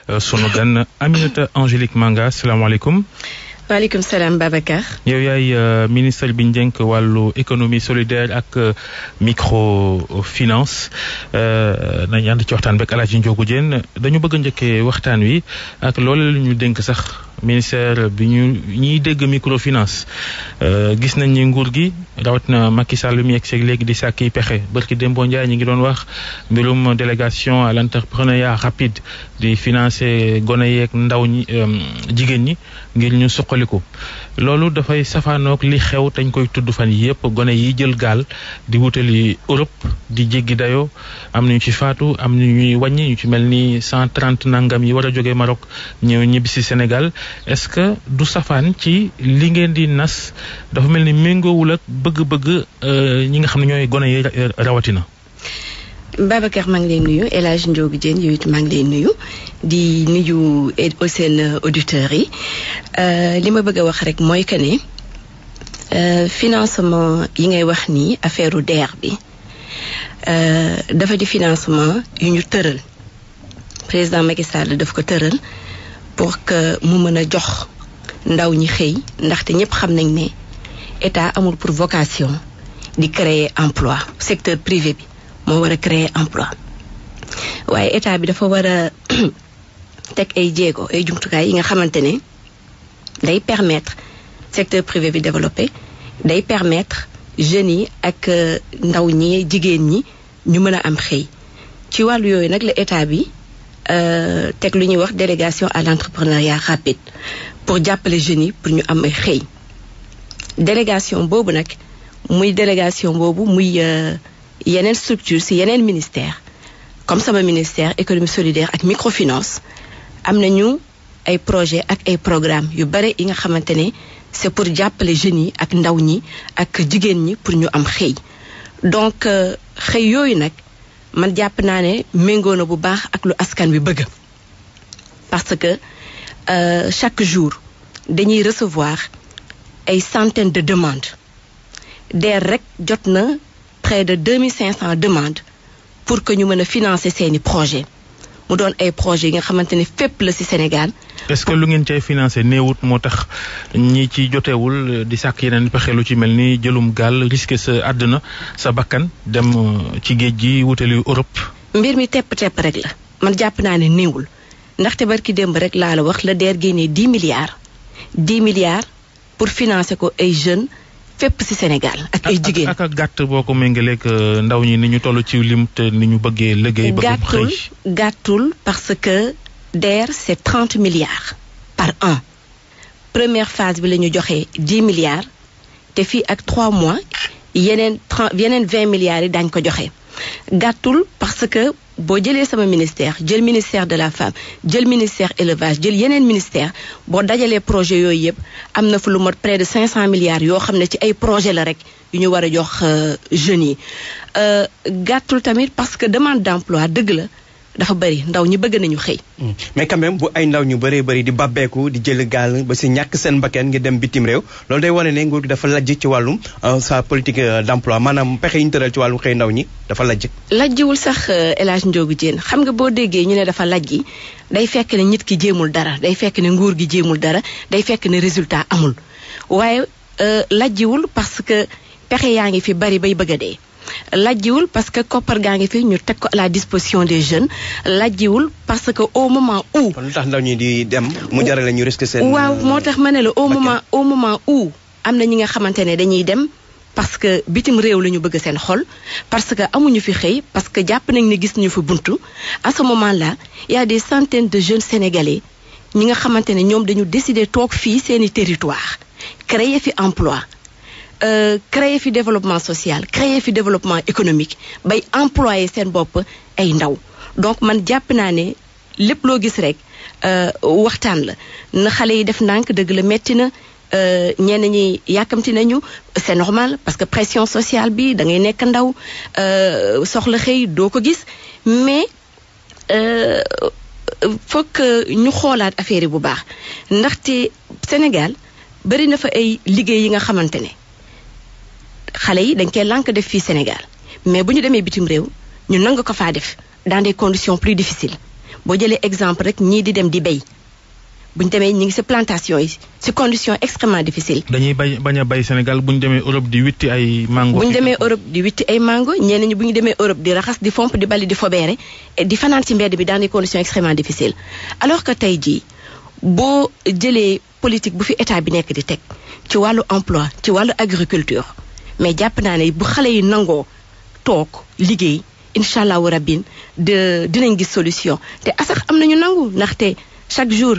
sunu gan Aminata Angélique Manga salaamaaleykum. waaleykum salaam Babacar. yow yaay ministre bi ñu dénk wàllu économie solidaire ak microfinance nañu ànd ci waxtaan beeg El Hadj Ndiogou Diène dañu bëgg a njëkkee waxtaan wi ak loolu la ñu dénk sax ministère bi ñiy dégg microfinance gis nañ ni nguur gi rawatina Macky Sall mi yegg seeg léegi di sàkki pexe barki Dembo Ndiaye ñi ngi doon wax mbirum délégation à l'entrepreneuriat rapide di financer gone yeeg ndaw ñi jigéen ñi ngir ñu suqaliku loolu dafay safaanoog li xew dañ koy tudd fan yëpp gone yi jël gaal di wutali Europe di jéggi dayoo am nañu ci faatu am na ñuy wàññi ñu ci mel ni 130 nangam yi war a jógee Maroc ñëw ñibbi si Sénégal est-ce que du safaan ci li ngeen di nas dafa mel ni méngoowul ak bëgg-bëgg ñi nga xam ne ñooy gone yi rawatina. Babacar maa ngi lay nuyu El Hadj Ndiogou Diène yow it maa ngi lay nuyu di nuyu seen auditeurs yi li ma bëgg a wax rek mooy que ne financement yi ngay wax nii affaire DER bi dafa di financement yu ñu tëral président Macky Sall daf ko tëral pour que mu mën a jox ndaw ñi xëy ndaxte ñëpp xam nañ ne état amul pour vocation di créer emploi secteur privé bi moo war a créer emploi waaye état bi dafa war a teg ay jéego ay jumtukaay yi nga xamante ne day permettre secteur privé bi développer day permettre jeunes yi ak ndaw ñi jigéen ñi ñu mën a am xëy ci wàllu yooyu nag la état bi teg lu ñuy wax délégation à l'entrepreneuriat rapide pour jàppale jeunes yi pour ñu am ay xëy délégation boobu nag muy délégation boobu muy yeneen structure ci yeneen ministère comme sama ministère économie solidaire ak microfinance am nañu ay projet ak ay programme yu bare yi nga xamante ne c'est pour jàppale jeunes yi ak ndaw ñi ak jigéen ñi pour ñu am xëy donc xëy yooyu nag man jàpp naa ne méngoo na bu baax ak lu askan wi bëgg parce que chaque jour dañuy recevoir ay centaines de demandes DER rek jot na près de 2500 demandes pour que ñu mën a financer seeni projet mu doon ay projets yi nga xamante ne fépp la ci Sénégal. est-ce que lu ngeen cay financer néewut moo tax ñi ci jotewul di sàkk yeneen pexe lu ci mel ni jëlum gaal risque sa àdduna sa bakkan dem ci géej gi wutali Europe. mbir mi tepp rek la man jàpp naa ne néewul ndaxte barki démb rek laa la wax la DER génnee 10 milliards pour financer ko ay jeunes. fépp ci Sénégal ak ay jigéen ak gàtt boo ko méngaleeg ndaw ñi ni ñu toll ci lim te ni ñu bëggee liggéey. bëgg xëy gàttul parce que DER c'est 30 milliards par an première phase bi la ñu joxee 10 milliards te fii ak 3 mois yeneen 20 milliards yi daañ ko joxe gàttul parce que boo jëlee sama ministère jël ministère de la femme jël ministère élevage jël yeneen ministère boo dajalee projet yooyu yëpp am na fu lu mot près de 500 milliards yoo xam ne ci ay projet la rek yu ñu war a jox jeunes yi gàttul tamit parce que demande d'emploi dëgg la dafa bëri ndaw ñi bëgg nañu xëy. mais quand même bu ay ndaw ñu bëree bëri di babbeeku di jël gaal ba ci ñàkk seen bakkan ngir dem bitim réew loolu day wane ne nguur gi dafa lajj ci wàllum sa politique d'emploi maanaam pexe yi ñu tëral ci wàllum xëy ndaw ñi dafa lajj. lajjiwul sax El Hadj Ndiogou Diène xam nga boo déggee ñu ne dafa lajji day fekk ne nit ki jéemul dara day fekk ne nguur gi jéemul dara day fekk ne résultat amul waaye lajjiwul parce que pexe yaa ngi fi bari bay bëgg a dee. lajjiwul parce que koppar gaa ngi fi ñu teg ko à la disposition des jeunes lajjiwul parce que au moment où. kon lu tax ndaw ñi di dem mu jarale ñu risque seen. waaw moo tax ma ne la au moment où am na ñi nga xamante ne dañuy dem parce que bitim réew la ñu bëgg seen xol parce que amuñu fi xëy parce que jàpp nañ ne gis ñu fi buntu à ce moment là il y a des centaines de jeunes sénégalais ñi nga xamante ne ñoom dañu décider toog fii seeni territoire créer fi emploi. Créer fi développement social créer fi développement économique bay employer seen bopp ay ndaw donc man jàpp naa ne lépp loo gis rek waxtaan la na xale yi def ndànk dëgg la metti na ñenn ñi yàkkamti nañu c'est normal parce que pression sociale bi da ngay nekk ndaw soxla xëy doo ko gis mais faut que ñu xoolaat affaire yi bu baax ndaxte Sénégal bari na fa ay liggéey yi nga xamante ne xale yi dañ koy lànk def fii Sénégal mais bu ñu demee bitim réew ñu nanga ko faa def dans des conditions plus difficiles boo jëlee exemple rek ñii di dem di béy buñ demee ñi ngi ci plantation yi ci conditions extrêmement difficiles. dañuy bañ a bay Sénégal buñ demee Europe di witti ay mango. buñ demee Europe di witti ay mango ñeneen ñi buñ demee Europe di raxas di fomp di bali di fobeere di fanaan ci mbedd bi dans des conditions extrêmement difficiles alors que tey jii boo jëlee politique bu fi état bi nekk di teg ci wàllu emploi ci wàllu agriculture mais jàpp naa ne bu xale yi nangoo toog liggéey incha allahu rabbin dinañ gis solution te asax am nañu nangu ndaxte chaque jour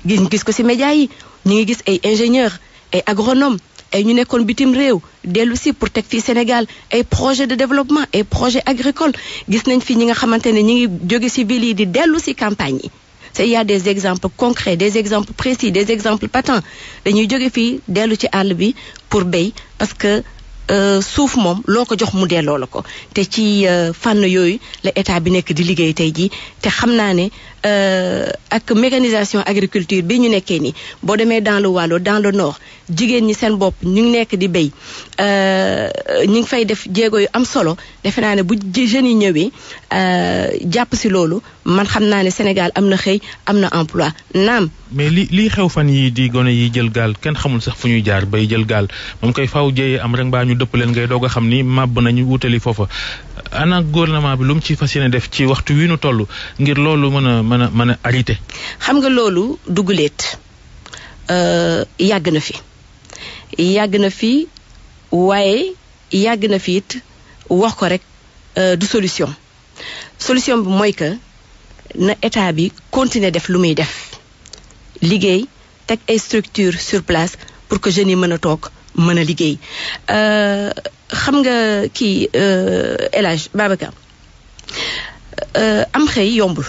gis ko ci médias yi ñu ngi gis ay ingénieurs ay agronomes ay ñu nekkoon bitim réew dellu si pour teg fii Sénégal ay projet de développement ay projet agricole gis nañ fi ñi nga xamante ne ñi ngi jóge ci ville yi di dellu ci campagne yi il y a des exemples concrets des exemples précis des exemples patents dañuy jóge fii dellu ci àll bi pour béy parce que suuf moom loo ko jox mu delloo la ko te ci fànn yooyu la état bi nekk di liggéey tey jii te xam naa ne ak mécanisation agriculture bi ñu nekkee nii boo demee dans le Waalo dans le nord jigéen ñi seen bopp ñu ngi nekk di béy ñu ngi fay def jéego yu am solo defe naa ne bu jeunes yi ñëwee jàpp ci loolu man xam naa ne Sénégal am na xëy am na emploi naam. mais lii xew fan yi di gone yi jël gaal kenn xamul sax fu ñuy jaar bay jël gaal moom koy faaw jëyee am rek mbaa ñu dëpp leen ngay doog a xam ni màbb nañu wutali foofa ana gouvernement bi lu mu ci fas yéene def ci waxtu wi nu toll ngir loolu mën a arrêté. xam nga loolu duguleet yàgg na fi waaye yàgg na fi it wax ko rek du solution bi mooy que na état bi continuer def lu muy def liggéey teg ay structure sur place pour que jeunes yi mën a toog mën a liggéey xam nga kii El Hadj Babacar am xëy yombul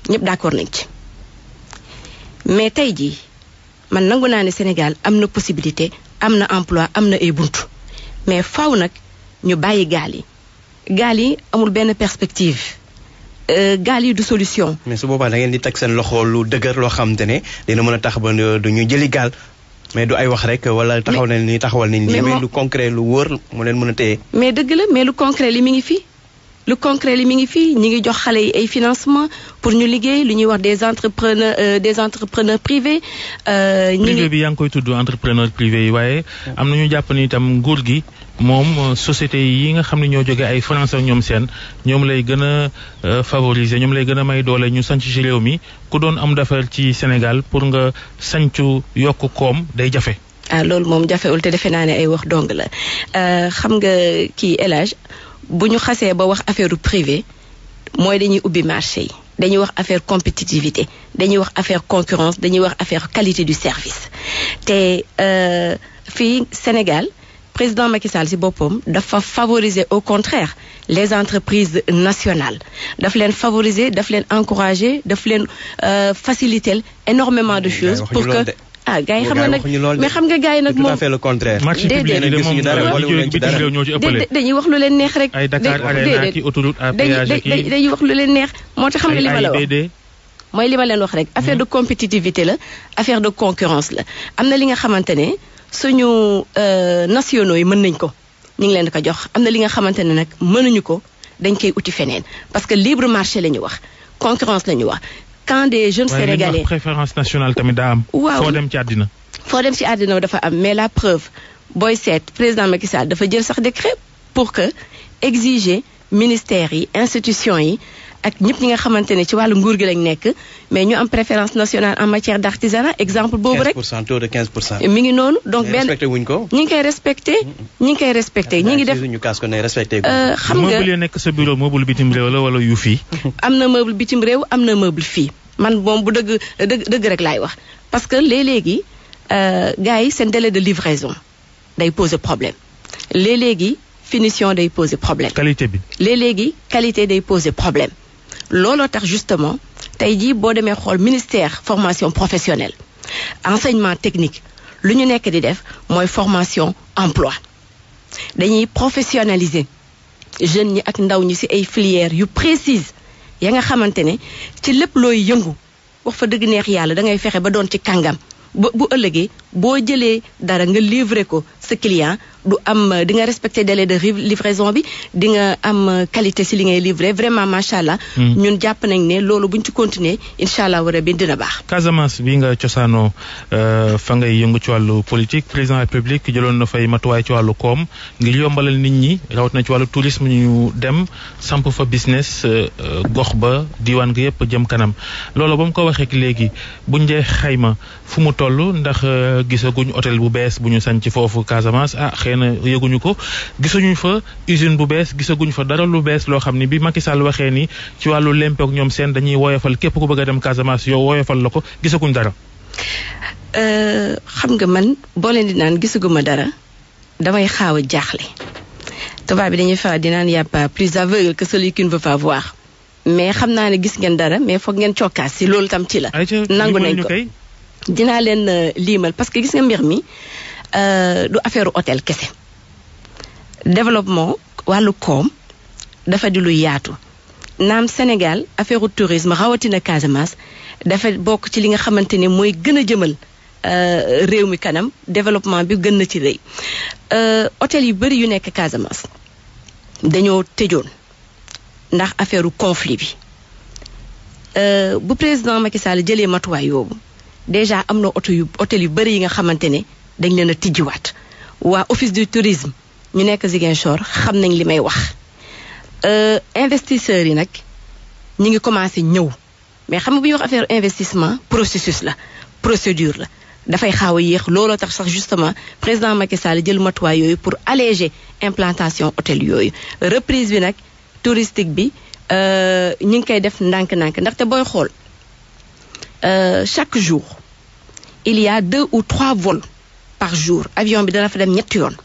ñëpp d'accord nañ ci mais tey jii man nangu naa ne Sénégal am na possibilité am na emploi am na ay buntu mais faaw nag ñu bàyyi gaal yi amul benn perspective gaal yi du solution. mais su boobaa da ngeen di teg seen loxo lu dëgër loo xamante ne dina mën a tax ba du ñu jëli gaal mais du ay wax rek wala taxawal nañ nii mais lu concret lu wóor mu leen mën a téye. mais dëgg la mais lu concret li mi ngi fi. ñi ngi jox xale yi ay financement pour ñu liggéey lu ñuy wax des entrepreneurs privés. privé bi yaa ngi koy tudd entrepreneur privé yi waaye am na ñu jàpp ni itam nguur gi moom société yi nga xam ne ñoo jógee ay France ak ñoom seen ñoom lay gën a favoriser ñoom lay gën a may doole ñu sanc ci réew mi ku doon am d'affaires ci Sénégal pour nga sancu yokk koom day jafe. loolu moom jafewul te defe naa ne ay wax dong la xam nga kii El Hadj bu ñu xasee ba wax affaire privé mooy dañuy ubbi marché yi dañuy wax affaire compétitivité dañuy wax affaire concurrence dañuy wax affaire qualité du service te fii Sénégal président Macky Sall ci boppam dafa favoriser au contraire les entreprises nationales daf leen favoriser daf leen encourager daf leen faciliter énormément de choses pour que gars yi xam nga nag mais xam nga gars yi nag moom tout à fait le contraire. marché public yi moom ñoo ci ëppale. dañuy wax lu leen neex rek. ay Dakar Arena ki autoroute à péage ki dañuy wax lu leen neex moo tax xam nga li ma la wax mooy li ma leen wax rek affaire de compétitivité la affaire de concurrence la am na li nga xamante ne suñu nationaux yi mën nañ ko ñu ngi leen di ko jox am na li nga xamante ne nag mënuñu ko dañ koy uti feneen parce que libre marché la ñu wax concurrence la ñu wax. quand des jeunes sénégalais préférence nationale tamit daa am. waaw foo dem ci àddina dafa am mais la preuve booy seet président Macky Sall dafa jël sax décret pour que exiger ministères yi institutions yi ak ñëpp ñi nga xamante ne ci wàllu nguur gi lañ nekk mais ñu am préférence nationale en matière d'artisanat exemple boobu rek. 15% taux de 15%. mi ngi noonu donc benn respecté wuñ ko. ñi ngi koy respecté ñi ngi def ñu kaas ko ne respecté ko. xam nga meuble nekk sa bureau meuble bitim réew la wala yu fii. am na meuble bitim réew am na meuble fii man moom bu dëgg rek laay wax parce que léegi gars yi seen délai de livraison day poser problème léegi finition day poser problème. qualité bi. léegi qualité day poser problème. looloo tax justement tey jii boo demee xool ministère formation professionnelle enseignement technique lu ñu nekk di def mooy formation emploi dañuy professionnaliser jeunes ñi ak ndaw ñi ci ay filières yu précises ya nga xamante ne ci lépp looy yëngu wax fa dëgg neex yàlla da ngay fexe ba doon ci kàngam bu ëllëgee boo jëlee dara nga livrer ko sa client du am di nga respecter délai de livraison bi di nga am qualité si li ngay livrer vraiment macha allah. ñun jàpp nañ ne loolu buñ ci continuer incha allah war a bi dina baax. Casamance bi nga cosaanoo fa ngay yëngu ci wàllu politique président République jëloon na fay matuwaay ci wàllu koom ngir yombalal nit ñi rawat na ci wàllu tourisme ñu dem samp fa business gox ba diwaan gi yëpp jëm kanam loolu ba mu ko waxee léegi buñ dee xayma fu mu toll ndax gisaguñ hôtel bu bees bu ñu sañ ci foofu Casamance xëy na yëguñu ko gisuñu fa usine bu bees gisaguñ fa dara lu bees loo xam ni bi Macky Sall waxee ni ci wàllu lempoog ñoom seen dañuy woyofal képp ku bëgg a dem Casamance yow woyofal la ko gisaguñ dara. xam nga man boo leen di naan gisaguma dara damay xaaw a jaaxle tubaab bi dañuy faral di naan y a pas plus aveugle que celui qui ne veut pas voir mais xam naa ne gis ngeen dara mais foog ngeen cokkaas si loolu tam ci la. nangu nañ ko dinaa leen liimal parce que gis nga mbir mi du affaire hôtel kese développement wàllu koom dafa di lu yaatu naam Sénégal affaire tourisme rawatina Casamance dafa bokk ci li nga xamante ne mooy gën a jëmal réew mi kanam développement bi gën na ci rëy hôtel yu bari yu nekk Casamance dañoo tëjoon ndax affaire conflit bi bu président Macky Sall jëlee matuwaay yoobu déjà am na hôtel yu bari yi nga xamante ne dañ leen a tijjiwaat waa office du tourisme ñu nekk Ziguinchor xam nañ li may wax investisseurs yi nag ñi ngi commencé ñëw mais xam nga bu ñuy wax affaire investissement processus la procédure la dafay xaaw a yéex looloo tax sax justement président Macky Sall jël matuwaay yooyu pour alléger implantation hôtel yooyu reprise bi nag touristique bi ñi ngi koy def ndànk-ndànk ndaxte booy xool chaque jour il y a 2 ou 3 vols par jour avion bi dana fa dem ñetti yoon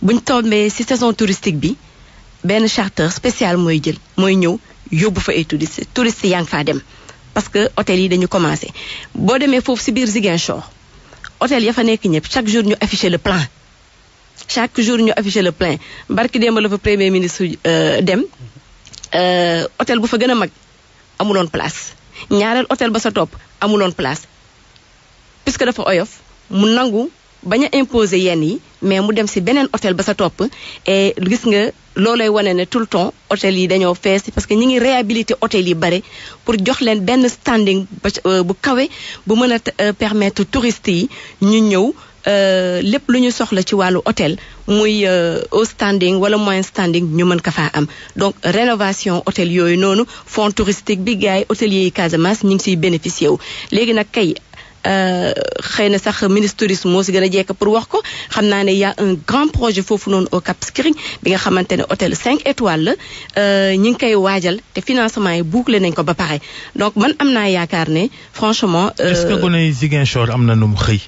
buñ tombee ci saison touristique bi benn charter spécial mooy ñëw yóbbu fa ay touristes yaa ngi faa dem parce que hôtel yi dañu commencé boo demee foofu ci biir Ziguinchor hôtel ya fa nekk ñëpp chaque jour ñu affiché le plan barki démb la fa premier ministre dem hôtel bu fa gën a mag amuloon place ñaareel hôtel ba sa topp amuloon place puisque dafa oyof mu nangu bañ a imposer yenn yi mais mu dem ci beneen hôtel ba sa topp et gis nga loolay wane ne tout le temps hôtel yi dañoo fees parce que ñi ngi réhabiliter hôtel yi bare pour jox leen benn standing bu kawe bu mën a permettre touristes yi ñu ñëw lépp lu ñu soxla ci wàllu hôtel muy haut standing wala moyen standing ñu mën ko faa am donc rénovation hôtel yooyu noonu fonds touristique bi gars yi hôteliers yi Casamance ñu ngi ciy bénéficier wu léegi nag kay xëy na sax ministre tourisme moo si gën a jekk pour wax ko xam naa ne y a un grand projet foofu noonu au Cap Skirring bi nga xamante ne hôtel 5 étoiles la ñi ngi koy waajal te financement yi bouclé nañ ko ba pare donc man am naa yaakaar ne franchement. est-ce que gone yi Ziguinchor am na nu mu xëy.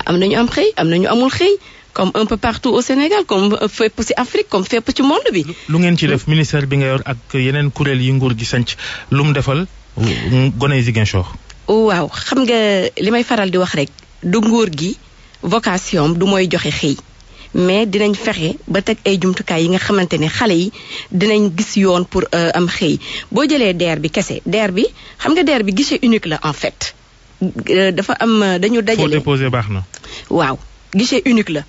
am nañu am xëy am nañu amul xëy comme un peu partout au Sénégal comme fépp ci Afrique comme fépp ci monde bi. lu ngeen ci def ministère bi nga yor ak yeneen kuréel yi nguur gi sanc lu mu defal gone yi Ziguinchor. waaw xam nga li may faral di wax rek du nguur gi vocation du mooy joxe xëy mais dinañ fexe ba teg ay jumtukaay yi nga xamante ne xale yi dinañ gis yoon pour am xëy boo jëlee DER bi kese DER bi xam nga DER bi guichet unique la en fait dafa am dañu dajale. foo déposé baax na. waaw guichet unique la.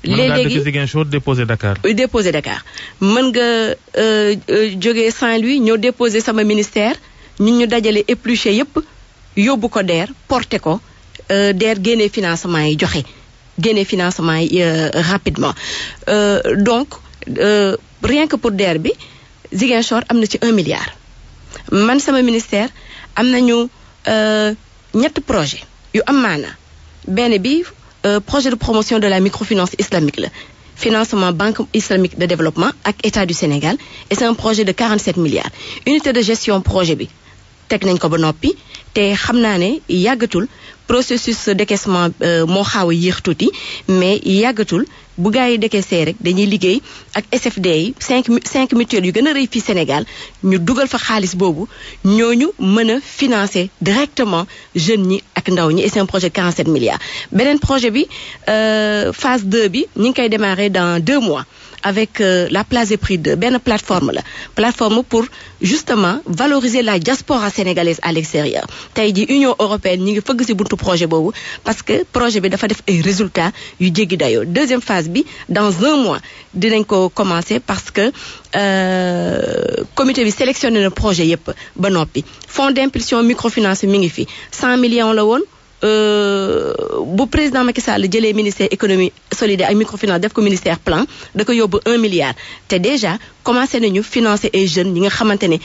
léegi Ziguinchor déposé Dakar. déposé Dakar mën nga jógee Saint-Louis ñoo déposé sama ministère ñun ñu dajale épluché yépp yóbbu ko DER porté ko DER génnee financement yi joxe génnee financement yi rapidement donc rien que pour DER bi Ziguinchor am na ci 1 milliard man sama ministère am nañu ñetti projet yu am maana benn bi projet de promotion de la microfinance islamique la financement banque islamique de développement ak état du Sénégal et c'est un projet de 47 milliards unité de gestion projet bi teg nañ ko ba noppi te xam naa ne yàggatul processus décaissement moo xaaw a yéex tuuti mais yàggatul bu gars yi décaissé rek dañuy liggéey ak SFD yi cinq mutuelles yu gën a rëy fii Sénégal ñu dugal fa xaalis boobu ñooñu mën a financer directement jeunes ñi ak ndaw ñi et c'est un projet 47 milliards beneen projet bi phase 2 bi ñu ngi koy démarrer dans 2 mois avec la Place des Prix 2 benn plateforme pour justement valoriser la diaspora sénégalaise à l'extérieur tey ji Union européenne ñi ngi fëgg ci buntu projet boobu parce que projet bi dafa def ay résultats yu jéggi dayoo deuxième phase bi dans un mois dinañ ko commencer parce que comité bi sélectionné na projet yépp ba noppi fonds d'impulsion microfinance mi ngi fi 100 millions la woon bu président Macky Sall jëlee ministère économie solidaire ak microfinance def ko ministère plan da ko yóbbu 1 milliard te déjà commencé nañu financer ay jeunes ñi nga xamante ne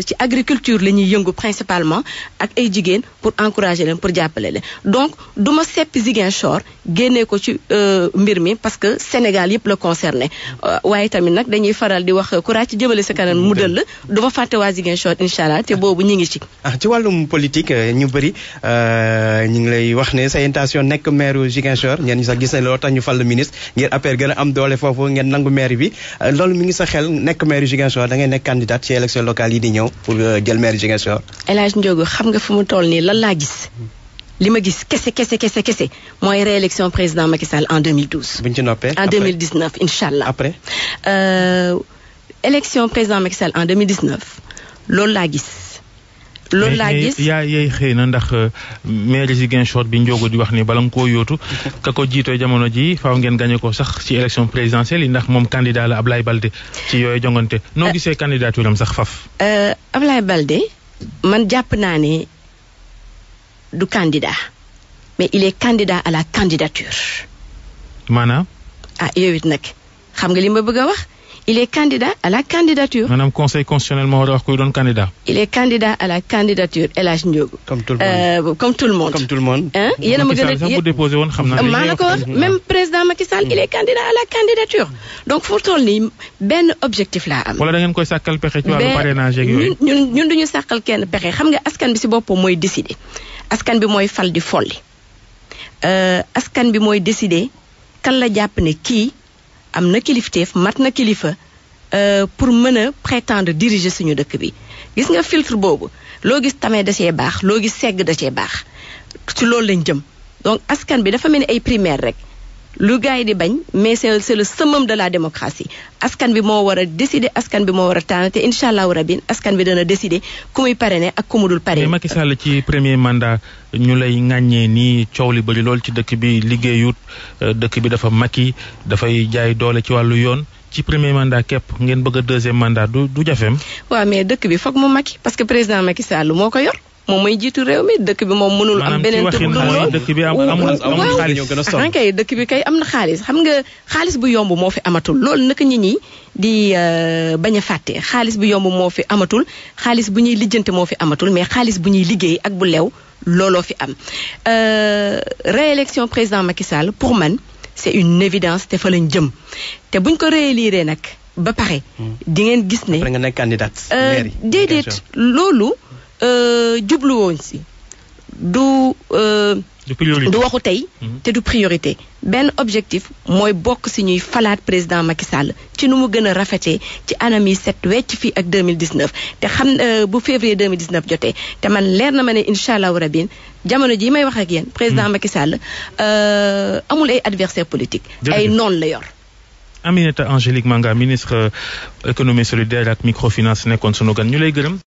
ci agriculture la ñuy yëngu principalement ak ay jigéen pour encourager leen pour jàppale leen donc du ma seppi Ziguinchor génnee ko ci mbir mi parce que Sénégal yëpp la concerné waaye tamit nag dañuy faral di wax courage ci jëmale sa kanam mu dëll du ma fàtte waa Ziguinchor incha allah te boobu ñi ngi ci. ci wàllum politique ñu bëri ñu ngi lay wax ne sa intention nekk maire Ziguinchor ñenn ñi sax gis nañ loo tax ñu fal le ministre ngir APR gën a am doole foofu ngeen nangu maire bi loolu mi ngi sa xel nekk maire Ziguinchor da ngay nekk candidate ci élection locale yi di ñëw pour jël maire Ziguinchor. El Hadj Ndiogou xam nga fu mu toll nii lan laa gis li ma gis kese mooy réélection président Macky Sall en 2012. buñ ci noppee en 2019 incha allah. après. élection président Macky Sall en 2019 loolu laa gis. loolu laa gis yaa yey xëy na ndax maire Ziguinchor bi Ndiogou di wax ni bala nga koo yóotu ka ko jiitoo jamono ji faaw ngeen gagné ko sax ci élection présidentielle yi ndax moom candidat la Ablaye Baldé ci yooyu jongante noo gisee candidature am sax faf. Ablaye Baldé man jàpp naa ne du candidat mais il est candidat à la candidature. maanaam. yow it nag xam nga li ma bëgg a wax. il est candidat à la candidature. maanaam conseil constitutionnel moo war a wax kuy doon candidat. il est candidat à la candidature El Hadj Ndiogou. comme tout le monde comme tout le monde. comme tout le monde. yéen a ma gën a sax bu déposé woon xam naa. maa la ko wax même président Macky Sall il est candidat à la candidature. donc fu toll nii benn objectif laa am. wala da ngeen koy sàkkal pexe ci wàllu parrainage ak yooyu. ñun duñu sàkkal kenn pexe xam nga askan bi ci boppam mooy décider askan bi mooy fal di folli askan bi mooy décider kan la jàpp ne kii am na kilifteef mat na kilifa. pour mën a prétendre diriger suñu dëkk bi gis nga filtre boobu loo gis tamee da cee baax loo gis segg da cee baax ci loolu lañ jëm donc askan bi dafa mel ni ay primaire rek lu gars yi di bañ mais c'est le summum de la démocratie askan bi moo war a décider askan bi moo war a tànn te incha allahu rabbi askan bi dana décider ku muy parrainer ak ku mu dul parrainer. mais Macky Sall ci premier mandat ñu lay ŋàññee nii coow li bëri lool ci dëkk bi liggéeyut dëkk bi dafa makki dafay jaay doole ci wàllu yoon. ci premier mandat képp ngeen bëgg a deuxième mandat du jafeem. waaw mais dëkk bi foog mu Macky parce que président Macky Sall moo ko yor moom mooy jiitu réew mi dëkk bi moom mënul am beneen tur bu dul lool dëkk bi amul xaalis kay dëkk bi kay am na xaalis xam nga xaalis bu yomb moo fi amatul loolu naka nit ñi di bañ a fàtte xaalis bu yomb moo fi amatul xaalis bu ñuy lijjante moo fi amatul mais xaalis bu ñuy liggéey ak bu lew looloo fi am réélection président Macky Sall pour man c'est une évidence te fa lañ jëm te buñ ko réélire nag ba pare di ngeen gis ne nga nekk candidate déedéet loolu jubluwoon si du waxu tey te du priorité benn objectif mooy bokk si ñuy falaat président Macky Sall ci nu mu gën a rafetee ci anam yi set wecc fii ak 2019 te xam bu février 2019 jotee te man leer na ma ne incha allahu rabin jamono ji may wax ak yéen président Macky Sall amul ay adversaire politique ay noon la yor. Aminata Angélique Manga ministre économie solidaire ak microfinance nekkoon sunu gan ñu lay gërëm.